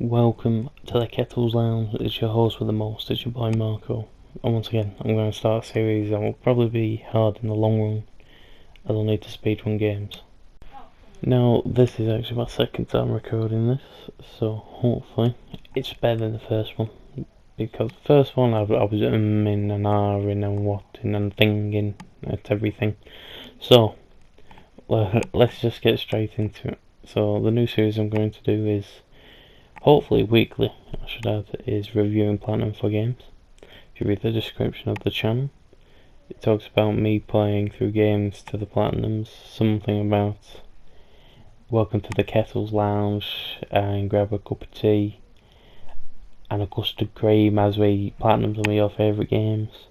Welcome to the Kettles Lounge. It's your host with the most, it's your boy Marco. And once again, I'm going to start a series that will probably be hard in the long run, as I'll need to speedrun games. Now, this is actually my second time recording this, so hopefully it's better than the first one. Because the first one I was umming and ahhing and whatting and thinking at everything. So, let's just get straight into it. So, the new series I'm going to do is hopefully weekly, I should add, is reviewing Platinum for games. If you read the description of the channel, it talks about me playing through games to the Platinums, something about welcome to the Kettles Lounge and grab a cup of tea and a custard cream as we platinum some of your favourite games.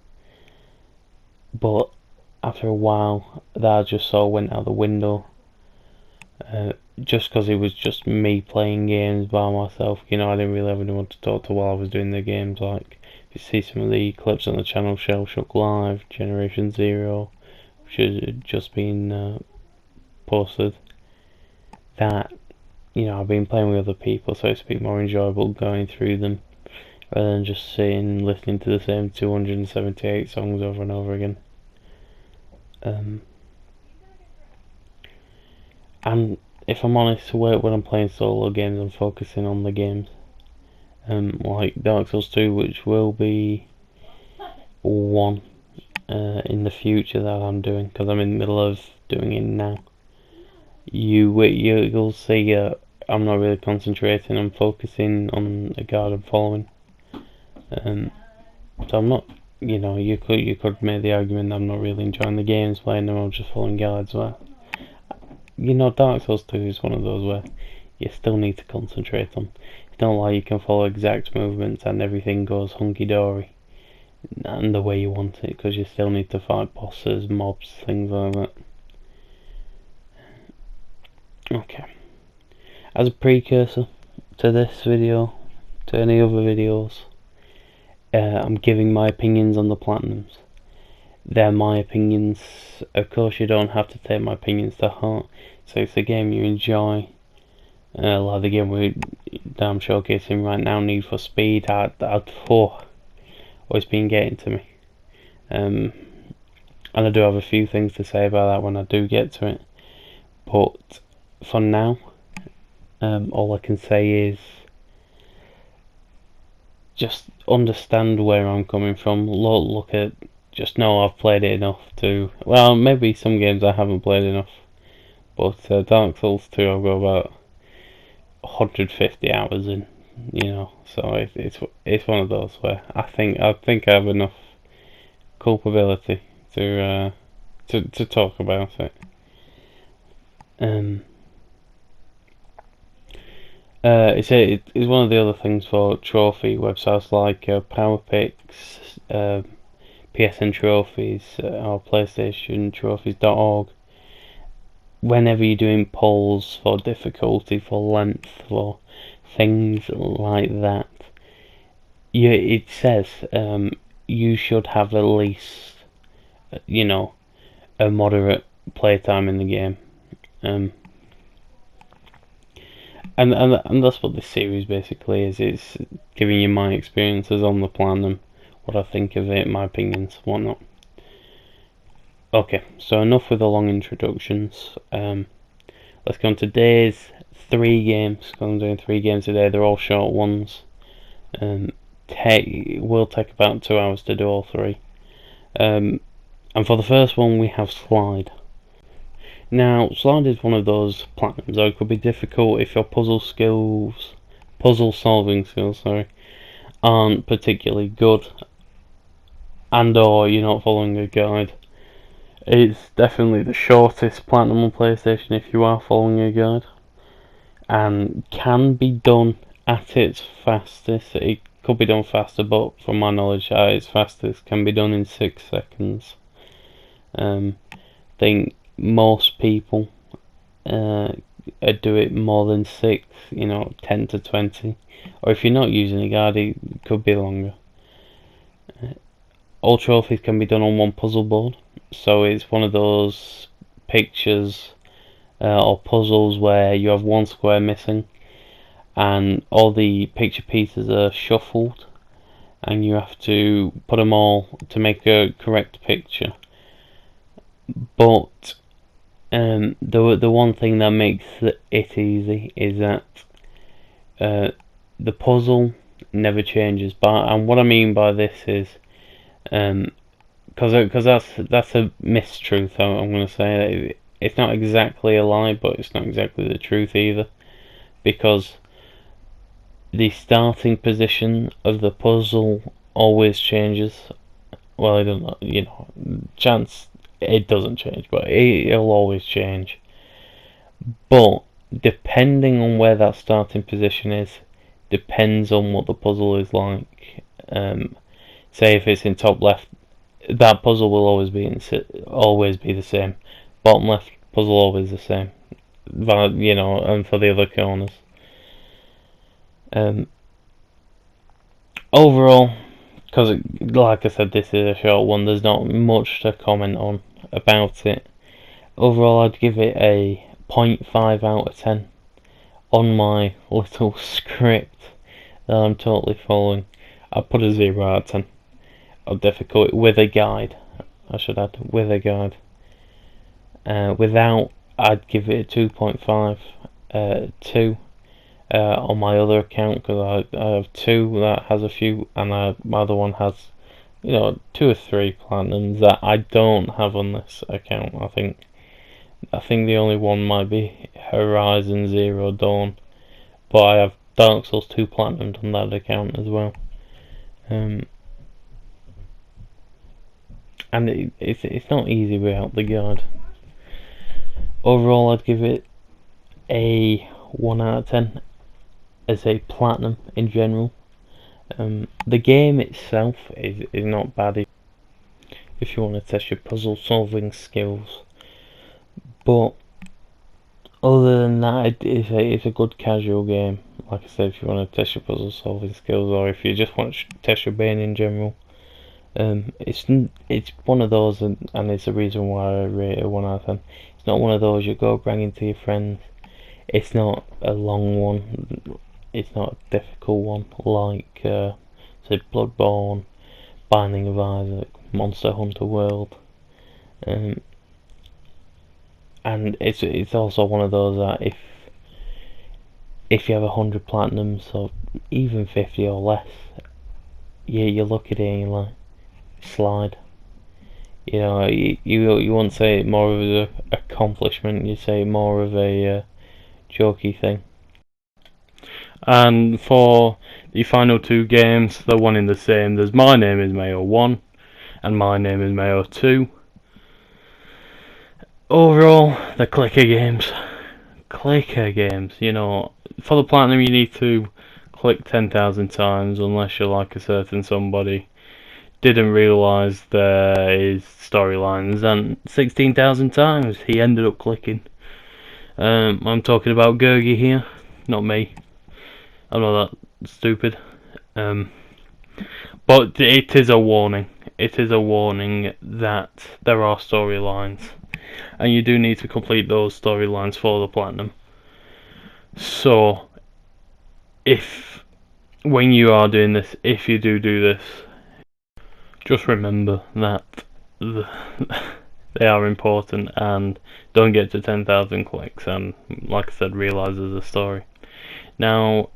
But after a while, that just sort of went out the window. Just because it was just me playing games by myself, I didn't really have anyone to talk to while I was doing the games. Like, if you see some of the clips on the channel, Shell Shock Live, Generation Zero, which has just been posted, that, I've been playing with other people, so it's a bit more enjoyable going through them, rather than just sitting listening to the same 278 songs over and over again. And if I'm honest, when I'm playing solo games, I'm focusing on the games. Like Dark Souls 2, which will be one in the future that I'm doing, because I'm in the middle of doing it now. You'll see I'm not really concentrating, I'm focusing on the guard I'm following. So I'm not, you could make the argument that I'm not really enjoying the games playing them, I'm just following guides. Well, Dark Souls 2 is one of those where you still need to concentrate on. It's not like you can follow exact movements and everything goes hunky-dory and the way you want it, because you still need to fight bosses, mobs, things like that. Okay. As a precursor to this video, to any other videos, I'm giving my opinions on the Platinums. They're my opinions. Of course, you don't have to take my opinions to heart. So it's a game you enjoy. Like the game that I'm showcasing right now, Need for Speed, always been getting to me. And I do have a few things to say about that when I do get to it. But for now, all I can say is just understand where I'm coming from. Look at. Just know I've played it enough to... Well, maybe some games I haven't played enough. But Dark Souls 2 I've got about 150 hours in, So it's one of those where I think I have enough culpability to talk about it. It's one of the other things for trophy websites like PowerPicks, PSN Trophies, or PlayStation Trophies.org. Whenever you're doing polls for difficulty, for length, for things like that, it says you should have at least, a moderate playtime in the game. And that's what this series basically is. It's giving you my experiences on the Platinum, what I think of it, my opinions, whatnot. Okay, so enough with the long introductions. Let's go on to today's 3 games. I'm doing 3 games today. They're all short ones. Will take about 2 hours to do all 3. And for the first one, we have Slyde. Now, Slyde is one of those Platinums, so it could be difficult if your puzzle solving skills, aren't particularly good, and or you're not following a guide. It's definitely the shortest Platinum on PlayStation if you are following a guide, and can be done at its fastest. It could be done faster, but from my knowledge, at its fastest can be done in 6 seconds. I think most people do it more than 6, 10 to 20, or if you're not using a guide, it could be longer. All trophies can be done on one puzzle board, so it's one of those pictures or puzzles where you have one square missing and all the picture pieces are shuffled, and you have to put them all to make a correct picture. But the one thing that makes it easy is that the puzzle never changes. And what I mean by this is, because that's a mistruth. I'm going to say it's not exactly a lie, but it's not exactly the truth either, because the starting position of the puzzle always changes. Well, I don't know, chance it doesn't change, but it'll always change. But depending on where that starting position is, depends on what the puzzle is like. Say if it's in top left, that puzzle will always be the same. Bottom left puzzle always the same. And for the other corners. Overall, because like I said, this is a short one, there's not much to comment on about it. Overall, I'd give it a 0.5 out of 10 on my little script that I'm totally following. I'd put a 0 out of 10 of difficulty with a guide. I should add, with a guide. Without, I'd give it a 2.5. 2 on my other account, because I have 2 that has a few, and my other one has 2 or 3 platinums that I don't have on this account. I think the only one might be Horizon Zero Dawn, but I have Dark Souls 2 platinumed on that account as well. And it's not easy without the guide. Overall, I'd give it a 1 out of 10 as a platinum in general. The game itself is not bad if you want to test your puzzle solving skills, but other than that, it's a good casual game. Like I said, if you want to test your puzzle solving skills, or if you just want to test your brain in general, it's one of those, and it's the reason why I rate it 1 out of 10. It's not one of those you go bragging to your friends. It's not a long one. It's not a difficult one like say Bloodborne, Binding of Isaac, Monster Hunter World, and it's also one of those that if you have 100 platinums or even 50 or less, you look at it and you're like, Slyde. You wouldn't say it more of an accomplishment. You say more of a jokey thing. And for the final 2 games, they're one in the same. There's My Name is Mayo 1 and My Name is Mayo 2. Overall, they're clicker games. Clicker games. For the platinum, you need to click 10,000 times, unless you're like a certain somebody. Didn't realise there is storylines, and 16,000 times he ended up clicking. I'm talking about Gurgi here, not me. I'm not that stupid. But it is a warning. It is a warning that there are storylines, and you do need to complete those storylines for the platinum. So, when you are doing this, if you do this, just remember that they are important, and don't get to 10,000 clicks, and like I said, realise there's a story. Now,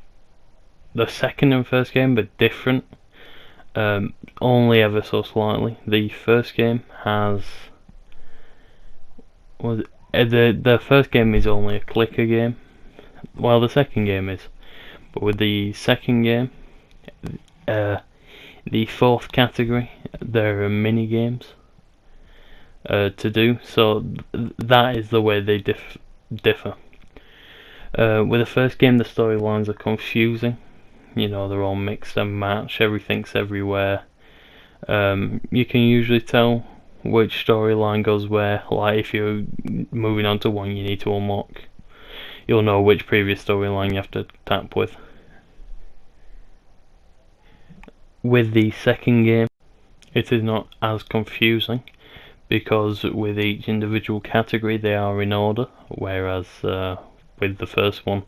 the second and first game are different, only ever so slightly. The first game has the first game is only a clicker game, while the second game is. But with the second game, the fourth category, there are mini games to do. So that is the way they differ. With the first game, the storylines are confusing. They're all mixed and matched. Everything's everywhere. You can usually tell which storyline goes where. Like if you're moving on to one you need to unlock, you'll know which previous storyline you have to tap with. With the second game, it is not as confusing, because with each individual category they are in order, whereas with the first one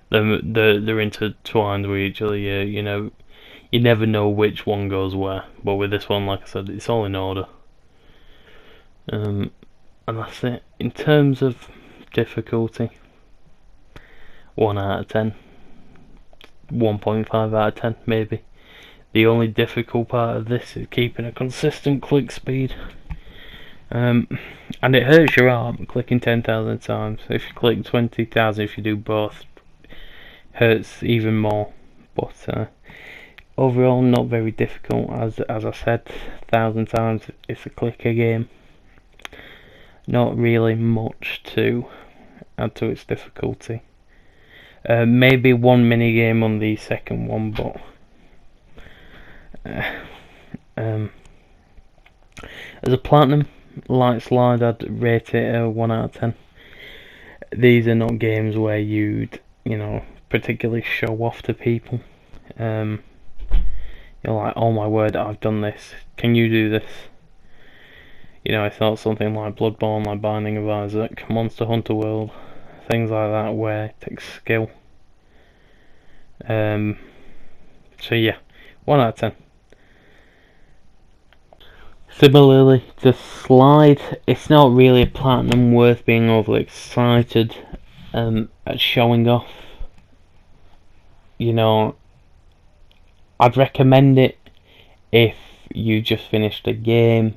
They're intertwined with each other. Yeah, you never know which one goes where. But with this one, like I said, it's all in order. And that's it. In terms of difficulty, 1 out of 10, 1.5 out of 10 maybe. The only difficult part of this is keeping a consistent click speed. And it hurts your arm clicking 10,000 times. If you click 20,000, if you do both, hurts even more. But overall, not very difficult. As I said 1,000 times, it's a clicker game. Not really much to add to its difficulty. Maybe one mini game on the second one, but as a platinum, like Slyde, I'd rate it a 1 out of 10. These are not games where you'd, particularly show off to people. You're like, oh my word, I've done this. Can you do this? It's not something like Bloodborne, like Binding of Isaac, Monster Hunter World, things like that where it takes skill. So yeah, 1 out of 10. Similarly to Slyde, it's not really a platinum worth being overly excited at showing off. I'd recommend it if you just finished a game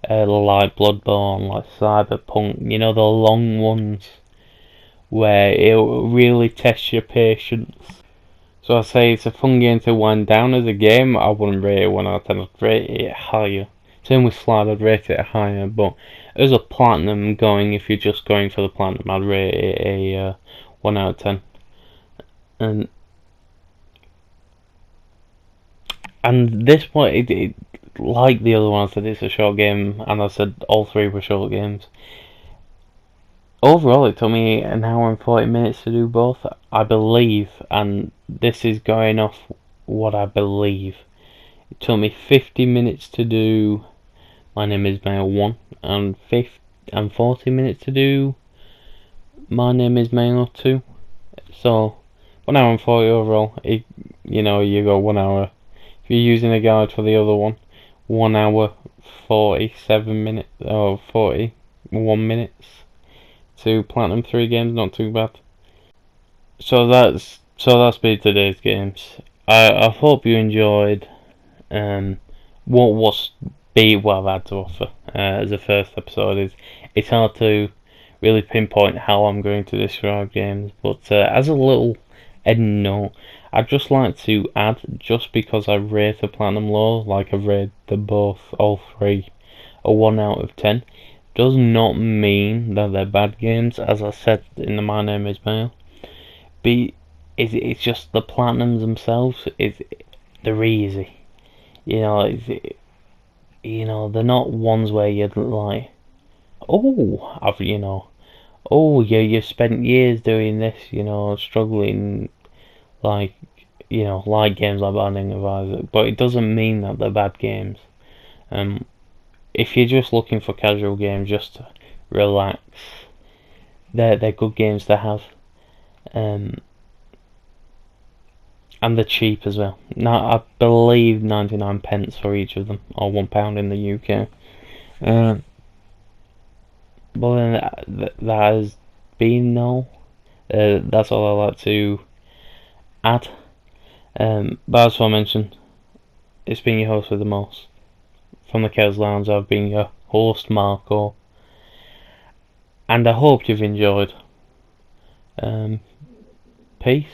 like Bloodborne, like Cyberpunk, the long ones where it'll really test your patience. So I'd say it's a fun game to wind down as a game. I wouldn't rate it 1 out of 10, I'd rate it higher. Same with Slyde, I'd rate it higher, but as a platinum going, if you're just going for the platinum, I'd rate it a 1 out of 10. And this one, it like the other one, I said it's a short game, and I said all three were short games. Overall, it took me 1 hour and 40 minutes to do both, I believe, and this is going off what I believe. It took me 50 minutes to do My Name is Mayo 1, and 40 minutes to do My Name is Mayo 2. So, 1 hour and 40 overall. You go 1 hour. If you're using a guide for the other one, 1 hour 47 minutes, or 41 minutes to platinum 3 games, not too bad. So that's been today's games. I hope you enjoyed what I've had to offer as a first episode. It's hard to really pinpoint how I'm going to describe games, but as a little end note, I'd just like to add, just because I rate a platinum low, like I've rated all three a 1 out of 10, does not mean that they're bad games. As I said in the My Name is Mail, it's just the platinums themselves. They're easy. They're not ones where you're like, you've spent years doing this, struggling, like games like Binding of Isaac, but it doesn't mean that they're bad games. If you're just looking for casual games just to relax, they're good games to have. And they're cheap as well. Now I believe 99 pence for each of them, or £1 in the UK. But then that has been that's all I like to add. But as I mentioned, it's been your host with the most. From the Chaos Lounge, I've been your host, Marco, and I hope you've enjoyed. Peace.